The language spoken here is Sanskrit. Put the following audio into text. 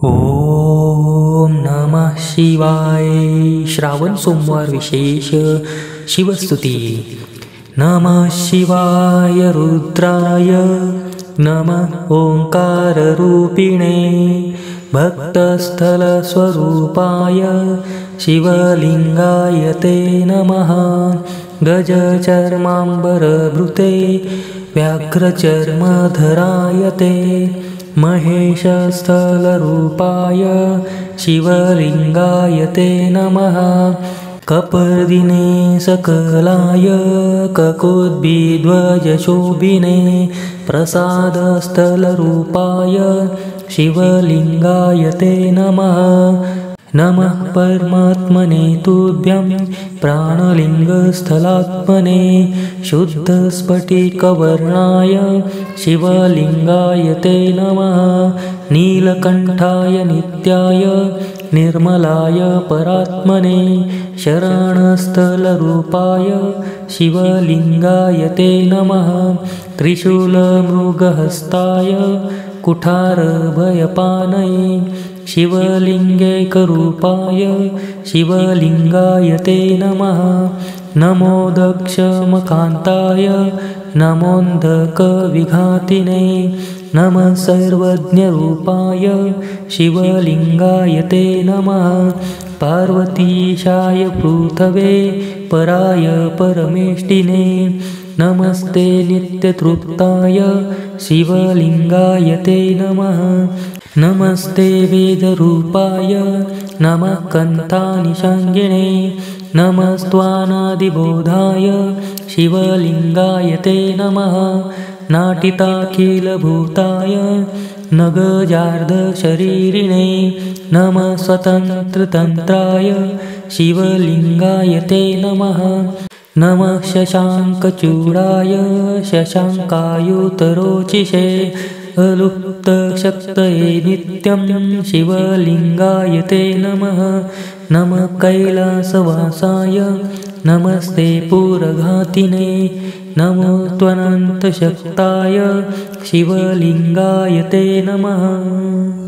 ओम नमः शिवाय। श्रावण सोमवार विशेष शिवस्तुती। नमः शिवाय रुद्राय नमः ओंकाररूपिणे भक्तस्थलस्वरूपाय शिवलिंगाय ते नमः। गजचर्माम्बरभृते व्याघ्रचर्मधराय ते महेशस्थलरूपाय शिवलिंगाय ते नमः। कपर्दिने सकलाय ककुद्भिध्वजशोभिने प्रसादस्थलरूपाय शिवलिंगाय ते नमः। नमः परमात्मने तुभ्यं प्राणलिंगस्थलात्मने शुद्धस्फटिकवर्णाय शिवलिंगाय ते नमः। नीलकण्ठाय नित्याय निर्मलाय परात्मने शरणस्थलरूपाय शिवलिंगाय ते नमः। त्रिशूलमृगहस्ताय कुठारभयपानये शिवलिंगैकरूपाय शिवलिंगाय ते नमः। नमो दक्षमकान्ताय नमोऽन्धकविघातिने नमः सर्वज्ञरूपाय शिवलिंगाय ते नमः। पार्वतीशाय पृथवे पराय परमेष्टिने नमस्ते नित्यतृप्ताय शिवलिंगाय ते नमः। नमस्ते वेदरूपाय नमः कन्तानिषङ्गिणे नमस्त्वानादिबोधाय शिवलिंगाय ते नमः। नाटिताखिलभूताय नगजार्धशरीरिणे नमः स्वतन्त्रतन्त्राय शिवलिंगाय ते नमः। नमः शशाङ्कचूडाय शशाङ्कायुतरोचिषे अलुप्तशक्तये नित्यं शिवलिंगाय ते नमः। नमः कैलासवासाय नमस्ते पुरघातिने नमो त्वनन्तशक्ताय शिवलिंगाय ते नमः।